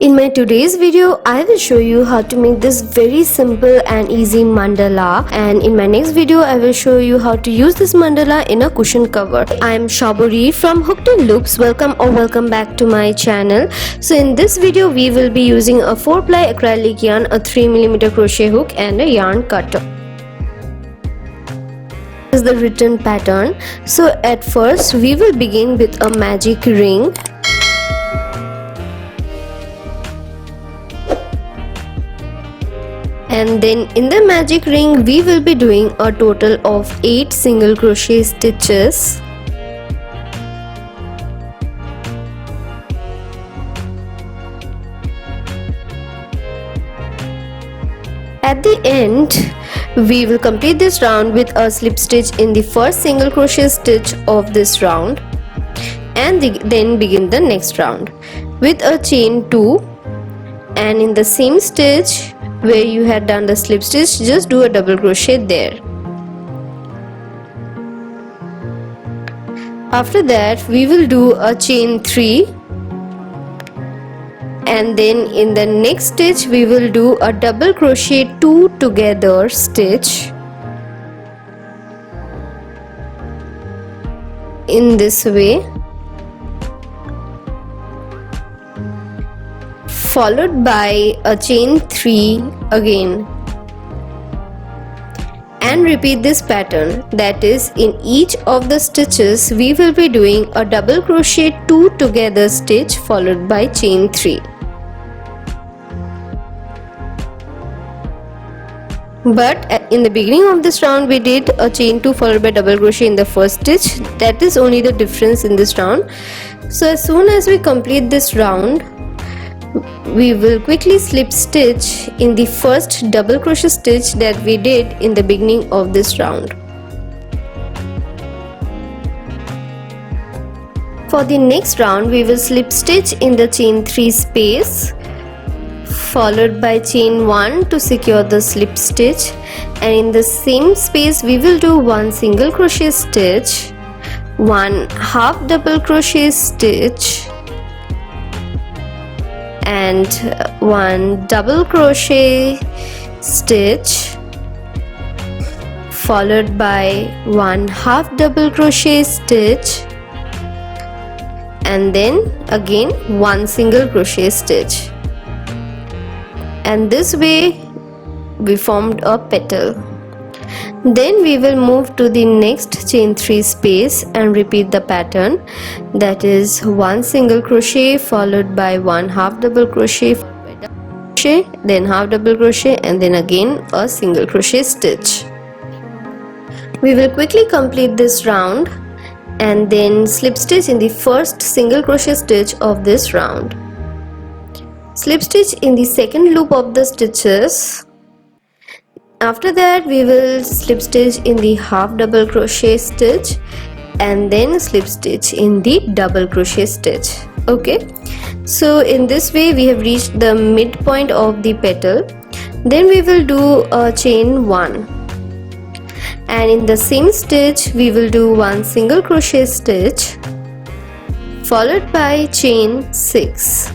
In my today's video, I will show you how to make this very simple and easy mandala, and in my next video, I will show you how to use this mandala in a cushion cover. I am Shaburi from Hooked on Loops. Welcome back to my channel. So in this video, we will be using a 4-ply acrylic yarn, a 3mm crochet hook and a yarn cutter. This is the written pattern. So at first, we will begin with a magic ring. And then in the magic ring we will be doing a total of 8 single crochet stitches. At the end we will complete this round with a slip stitch in the first single crochet stitch of this round, and then begin the next round with a chain 2, and in the same stitch where you had done the slip stitch, just do a double crochet there. After that we will do a chain 3, and then in the next stitch we will do a double crochet 2 together stitch in this way, followed by a chain 3 again, and repeat this pattern. That is, in each of the stitches we will be doing a double crochet 2 together stitch followed by chain 3. But in the beginning of this round we did a chain 2 followed by double crochet in the first stitch. That is only the difference in this round. So as soon as we complete this round, we will quickly slip stitch in the first double crochet stitch that we did in the beginning of this round. For the next round we will slip stitch in the chain 3 space, followed by chain 1 to secure the slip stitch, and in the same space we will do 1 single crochet stitch, 1 half double crochet stitch, and 1 double crochet stitch, followed by 1 half double crochet stitch, and then again 1 single crochet stitch. And this way we formed a petal. Then we will move to the next chain 3 space and repeat the pattern. That is 1 single crochet followed by 1 half double crochet, then half double crochet, and then again a single crochet stitch. We will quickly complete this round and then slip stitch in the first single crochet stitch of this round. Slip stitch in the second loop of the stitches. After that we will slip stitch in the half double crochet stitch and then slip stitch in the double crochet stitch. Okay, so in this way we have reached the midpoint of the petal. Then we will do a chain 1, and in the same stitch we will do 1 single crochet stitch followed by chain 6.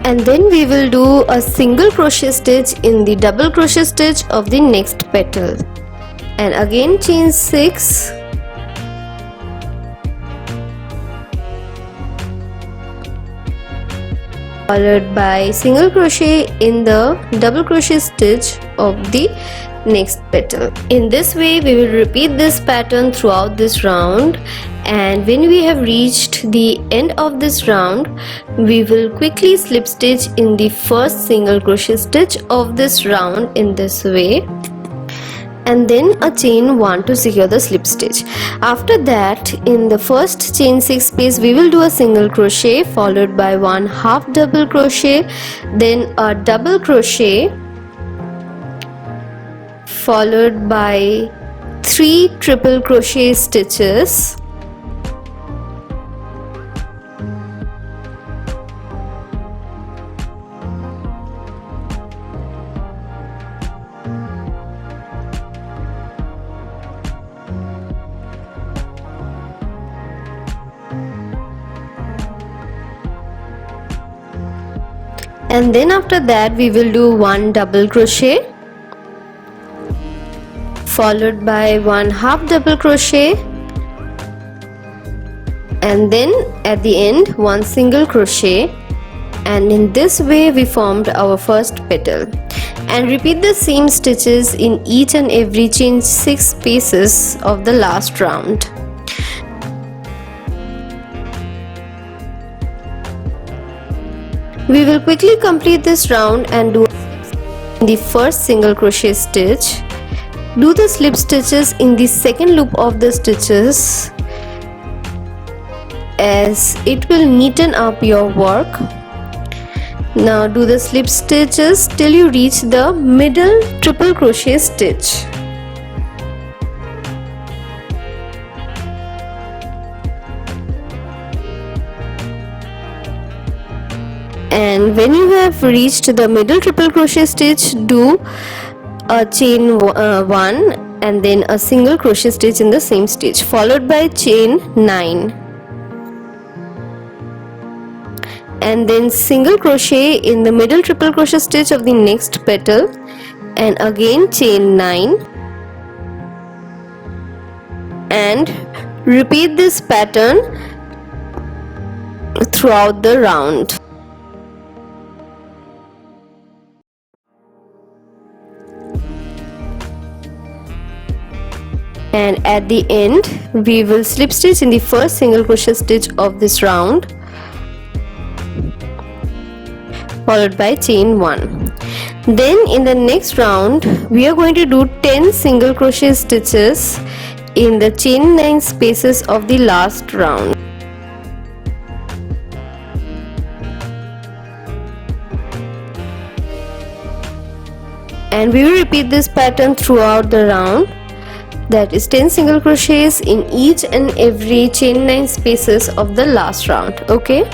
And then we will do a single crochet stitch in the double crochet stitch of the next petal, and again chain 6, followed by single crochet in the double crochet stitch of the next petal. In this way we will repeat this pattern throughout this round, and when we have reached the end of this round we will quickly slip stitch in the first single crochet stitch of this round in this way, and then a chain 1 to secure the slip stitch. After that, in the first chain 6 space we will do a single crochet followed by 1 half double crochet, then a double crochet, followed by 3 triple crochet stitches, and then after that we will do 1 double crochet followed by 1 half double crochet, and then at the end 1 single crochet, and in this way we formed our first petal. And repeat the same stitches in each and every chain 6 spaces of the last round. We will quickly complete this round and do the first single crochet stitch. Do the slip stitches in the second loop of the stitches, as it will neaten up your work. Now do the slip stitches till you reach the middle triple crochet stitch. And when you have reached the middle triple crochet stitch, do a chain 1 and then a single crochet stitch in the same stitch, followed by chain 9, and then single crochet in the middle triple crochet stitch of the next petal, and again chain 9, and repeat this pattern throughout the round. And at the end we will slip stitch in the first single crochet stitch of this round, followed by chain 1. Then in the next round we are going to do 10 single crochet stitches in the chain 9 spaces of the last round. And we will repeat this pattern throughout the round, that is 10 single crochets in each and every chain 9 spaces of the last round. Okay,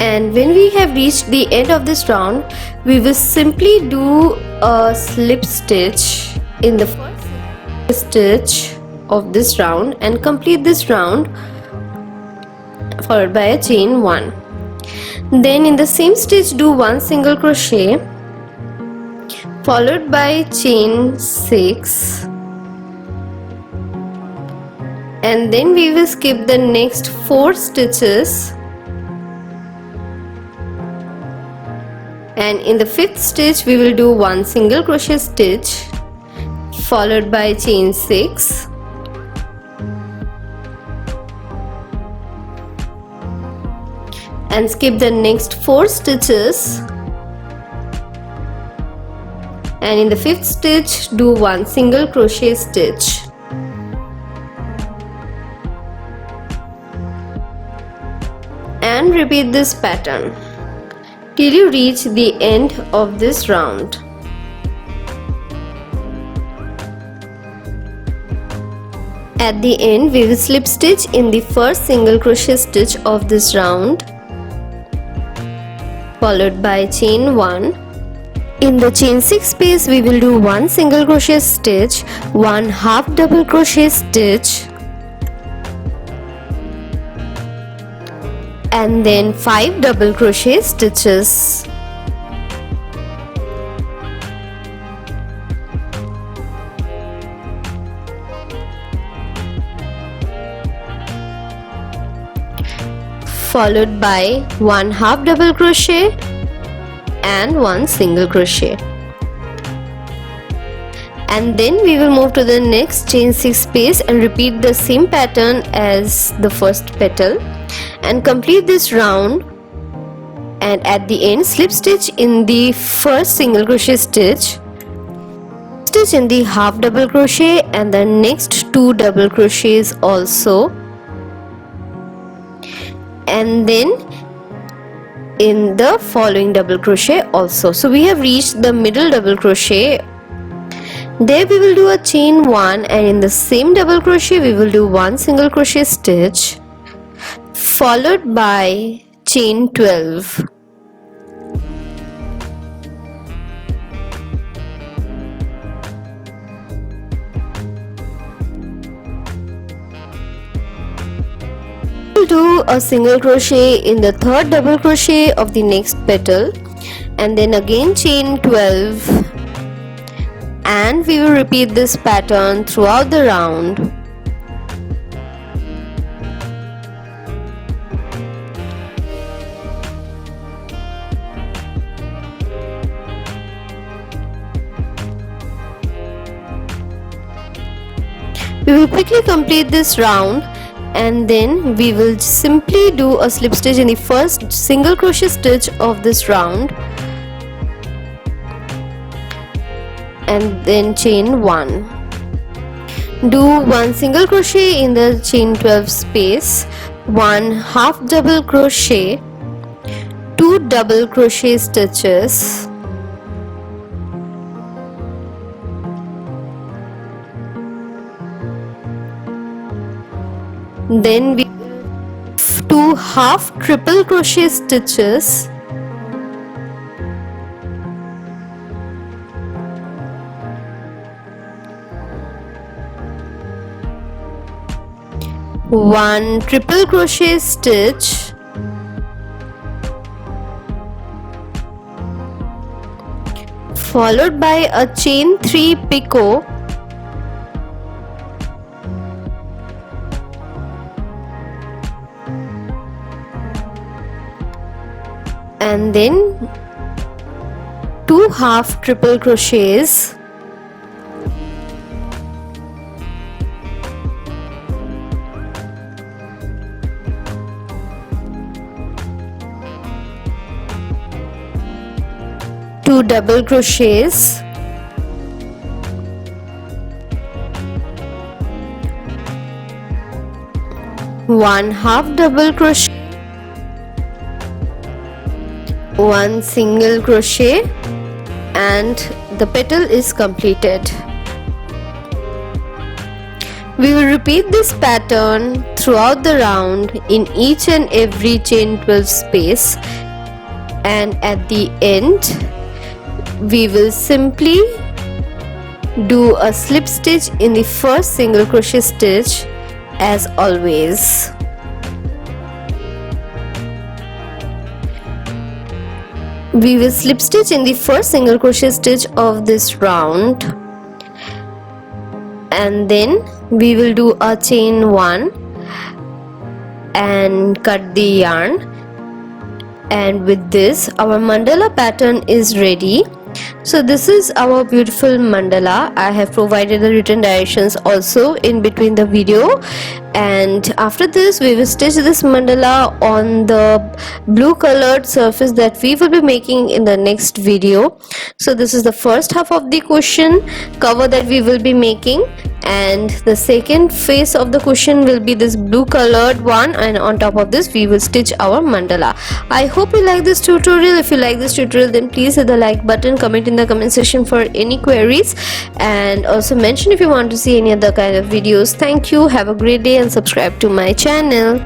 and when we have reached the end of this round, we will simply do a slip stitch in the first stitch of this round and complete this round, followed by a chain 1. Then in the same stitch do 1 single crochet, followed by chain 6, and then we will skip the next 4 stitches, and in the 5th stitch we will do 1 single crochet stitch, followed by chain 6, and skip the next 4 stitches, and in the 5th stitch do 1 single crochet stitch. And repeat this pattern till you reach the end of this round. At the end we will slip stitch in the first single crochet stitch of this round, followed by chain 1. In the chain 6 space we will do 1 single crochet stitch, 1 half double crochet stitch, and then 5 double crochet stitches. Followed by 1 half double crochet and 1 single crochet, and then we will move to the next chain 6 space and repeat the same pattern as the first petal and complete this round, and at the end slip stitch in the first single crochet stitch, stitch in the half double crochet and the next 2 double crochets also, and then in the following double crochet also. So we have reached the middle double crochet. There we will do a chain 1, and in the same double crochet we will do 1 single crochet stitch, followed by chain 12. will do a single crochet in the third double crochet of the next petal, and then again chain 12, and we will repeat this pattern throughout the round. We will quickly complete this round, and then we will simply do a slip stitch in the first single crochet stitch of this round, and then chain 1. Do 1 single crochet in the chain 12 space, 1 half double crochet, 2 double crochet stitches, then we 2 half triple crochet stitches, one triple crochet stitch, followed by a chain 3 picot, and then 2 half triple crochets, two double crochets, one half double crochet, one single crochet, and the petal is completed. We will repeat this pattern throughout the round in each and every chain 12 space, and at the end we will simply do a slip stitch in the first single crochet stitch as always. We will slip stitch in the first single crochet stitch of this round, and then we will do a chain 1 and cut the yarn, and with this our mandala pattern is ready. So this is our beautiful mandala. I have provided the written directions also in between the video, and after this we will stitch this mandala on the blue colored surface that we will be making in the next video. So this is the first half of the cushion cover that we will be making, and the second face of the cushion will be this blue colored one, and on top of this we will stitch our mandala. I hope you like this tutorial. If you like this tutorial, then please hit the like button, comment in the comment section for any queries, and also mention if you want to see any other kind of videos. Thank you, have a great day, and subscribe to my channel.